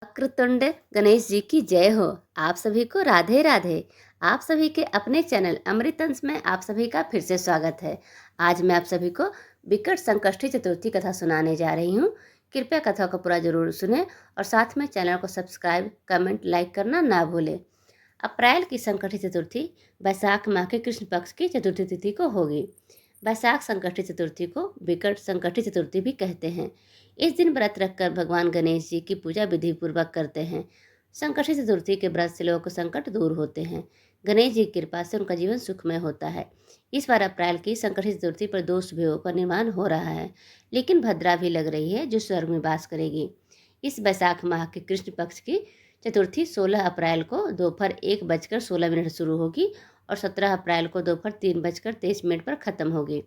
वक्रतुंड गणेश जी की जय हो। आप सभी को राधे राधे। आप सभी के अपने चैनल अमृतंश में आप सभी का फिर से स्वागत है। आज मैं आप सभी को विकट संकष्टी चतुर्थी कथा सुनाने जा रही हूँ। कृपया कथा को पूरा जरूर सुने और साथ में चैनल को सब्सक्राइब, कमेंट, लाइक करना ना भूलें। अप्रैल की संकष्टी चतुर्थी वैशाख माह के कृष्ण पक्ष की चतुर्थी तिथि को होगी। वैशाख संकष्टी चतुर्थी को विकट संकष्टी चतुर्थी भी कहते हैं। इस दिन व्रत रखकर भगवान गणेश जी की पूजा विधि पूर्वक करते हैं। संकष्टी चतुर्थी के व्रत से लोगों के संकट दूर होते हैं। गणेश जी की कृपा से उनका जीवन सुखमय होता है। इस बार अप्रैल की संकष्टी चतुर्थी पर दो शुभयों का निर्माण हो रहा है, लेकिन भद्रा भी लग रही है जो स्वर्ग में वास करेगी। इस वैशाख माह के कृष्ण पक्ष की चतुर्थी 16 अप्रैल को दोपहर 1:16 शुरू होगी और 17 अप्रैल को दोपहर 3:23 पर खत्म होगी।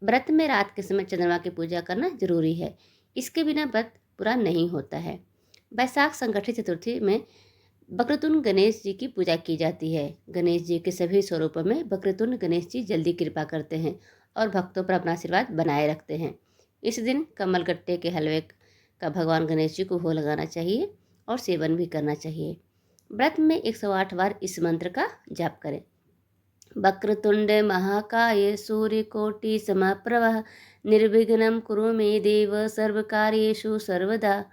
व्रत में रात के समय चंद्रमा की पूजा करना जरूरी है। इसके बिना व्रत पूरा नहीं होता है। वैशाख संकष्टी चतुर्थी में वक्रतुंड गणेश जी की पूजा की जाती है। गणेश जी के सभी स्वरूपों में वक्रतुंड गणेश जी जल्दी कृपा करते हैं और भक्तों पर अपना आशीर्वाद बनाए रखते हैं। इस दिन कमल गट्टे के हलवे का भगवान गणेश जी को भोग लगाना चाहिए और सेवन भी करना चाहिए। व्रत में 108 बार इस मंत्र का जाप करें। वक्रतुंड महाकाय सूर्यकोटि समप्रभ निर्विघ्नं कुरु मे देव सर्वकार्येषु सर्वदा।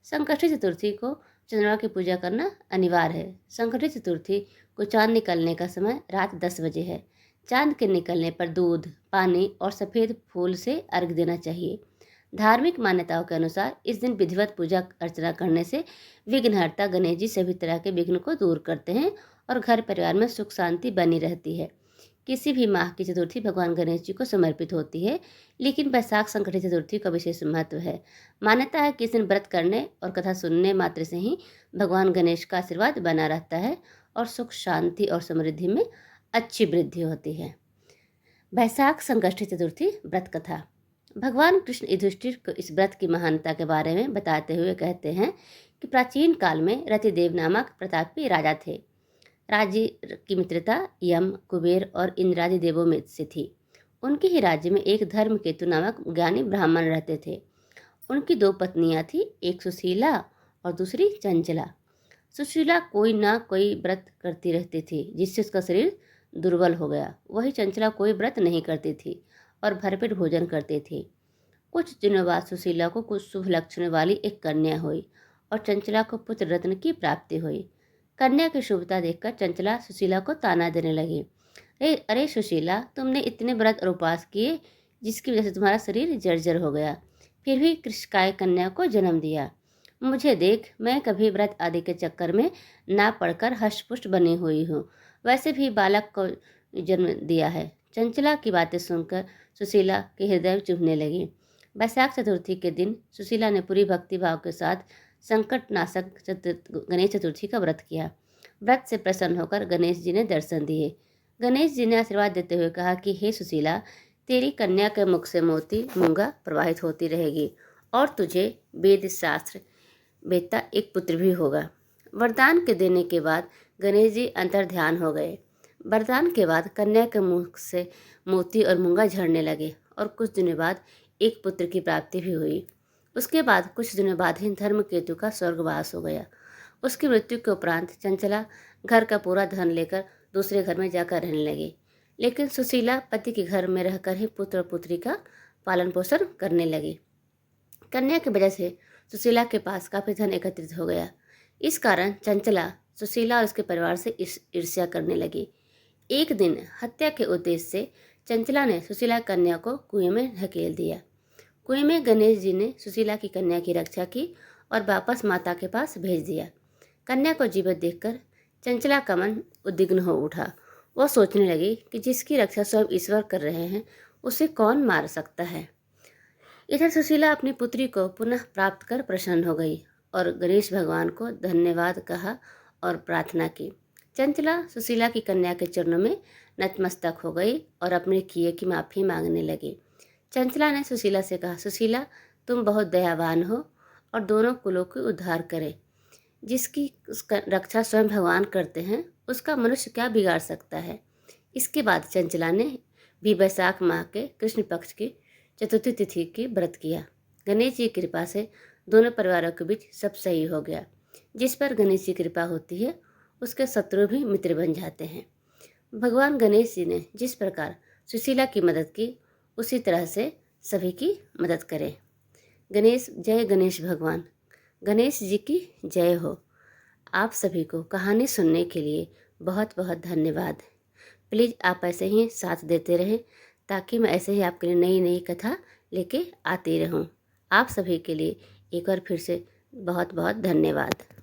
संकष्टी चतुर्थी को चंद्रमा की पूजा करना अनिवार्य है। संकष्टी चतुर्थी को चांद निकलने का समय रात 10 बजे है। चांद के निकलने पर दूध, पानी और सफ़ेद फूल से अर्घ्य देना चाहिए। धार्मिक मान्यताओं के अनुसार इस दिन विधिवत पूजा अर्चना करने से विघ्नहर्ता गणेश जी सभी तरह के विघ्न को दूर करते हैं और घर परिवार में सुख शांति बनी रहती है। किसी भी माह की चतुर्थी भगवान गणेश जी को समर्पित होती है, लेकिन वैशाख संकष्टी चतुर्थी का विशेष महत्व है। मान्यता है कि इस दिन व्रत करने और कथा सुनने मात्र से ही भगवान गणेश का आशीर्वाद बना रहता है और सुख शांति और समृद्धि में अच्छी वृद्धि होती है। वैशाख संकष्टी चतुर्थी व्रत कथा। भगवान कृष्ण युधिष्ठिर को इस व्रत की महानता के बारे में बताते हुए कहते हैं कि प्राचीन काल में रतिदेव नामक प्रतापी राजा थे। राज्य की मित्रता यम, कुबेर और इंद्रादि देवों में से थी। उनके ही राज्य में एक धर्मकेतु नामक ज्ञानी ब्राह्मण रहते थे। उनकी दो पत्नियां थीं, एक सुशीला और दूसरी चंचला। सुशीला कोई ना कोई व्रत करती रहती थी, जिससे उसका शरीर दुर्बल हो गया। वही चंचला कोई व्रत नहीं करती थी और भरपेट भोजन करती थी। कुछ दिनों बाद सुशीला को कुछ शुभ लक्षण वाली एक कन्या हुई और चंचला को पुत्र रत्न की प्राप्ति हुई। कन्या की शुभता देखकर चंचला सुशीला को ताना देने लगी। अरे अरे सुशीला, तुमने इतने व्रत और उपवास किए जिसकी वजह से तुम्हारा शरीर जर्जर हो गया, फिर भी कृषकाय कन्या को जन्म दिया। मुझे देख, मैं कभी व्रत आदि के चक्कर में ना पड़कर हष्टपुष्ट बनी हुई हूँ, वैसे भी बालक को जन्म दिया है। चंचला की बातें सुनकर सुशीला के हृदय चुभने लगी। वैशाख चतुर्थी के दिन सुशीला ने पूरी भक्तिभाव के साथ संकटनाशक गणेश चतुर्थी का व्रत किया। व्रत से प्रसन्न होकर गणेश जी ने दर्शन दिए। गणेश जी ने आशीर्वाद देते हुए कहा कि हे सुशीला, तेरी कन्या के मुख से मोती मूंगा प्रवाहित होती रहेगी और तुझे वेद शास्त्र वेदता एक पुत्र भी होगा। वरदान के देने के बाद गणेश जी अंतर्ध्यान हो गए। वरदान के बाद कन्या के मुख से मोती और मूंगा झड़ने लगे और कुछ दिनों बाद एक पुत्र की प्राप्ति भी हुई। उसके बाद कुछ दिनों बाद ही धर्मकेतु का स्वर्गवास हो गया। उसकी मृत्यु के उपरांत चंचला घर का पूरा धन लेकर दूसरे घर में जाकर रहने लगी, लेकिन सुशीला पति के घर में रहकर ही पुत्र और पुत्री का पालन पोषण करने लगी। कन्या की वजह से सुशीला के पास काफ़ी धन एकत्रित हो गया। इस कारण चंचला सुशीला और उसके परिवार से ईर्ष्या करने लगी। एक दिन हत्या के उद्देश्य से चंचला ने सुशीला कन्या को कुएं में ढकेल दिया। कुएं में गणेश जी ने सुशीला की कन्या की रक्षा की और वापस माता के पास भेज दिया। कन्या को जीवित देखकर चंचला का मन उद्विग्न हो उठा। वह सोचने लगी कि जिसकी रक्षा स्वयं ईश्वर कर रहे हैं, उसे कौन मार सकता है। इधर सुशीला अपनी पुत्री को पुनः प्राप्त कर प्रसन्न हो गई और गणेश भगवान को धन्यवाद कहा और प्रार्थना की। चंचला सुशीला की कन्या के चरणों में नतमस्तक हो गई और अपने किए की माफ़ी मांगने लगी। चंचला ने सुशीला से कहा, सुशीला, तुम बहुत दयावान हो और दोनों कुलों को उद्धार करे। जिसकी उसका रक्षा स्वयं भगवान करते हैं, उसका मनुष्य क्या बिगाड़ सकता है। इसके बाद चंचला ने भी वैशाख माह के कृष्ण पक्ष की चतुर्थी तिथि की व्रत किया। गणेश जी की कृपा से दोनों परिवारों के बीच सब सही हो गया। जिस पर गणेश जी की कृपा होती है उसके शत्रु भी मित्र बन जाते हैं। भगवान गणेश जी ने जिस प्रकार सुशीला की मदद की उसी तरह से सभी की मदद करें। जय गणेश भगवान। गणेश जी की जय हो। आप सभी को कहानी सुनने के लिए बहुत बहुत धन्यवाद। प्लीज़ आप ऐसे ही साथ देते रहें ताकि मैं ऐसे ही आपके लिए नई नई कथा लेके आती रहूं। आप सभी के लिए एक बार फिर से बहुत बहुत धन्यवाद।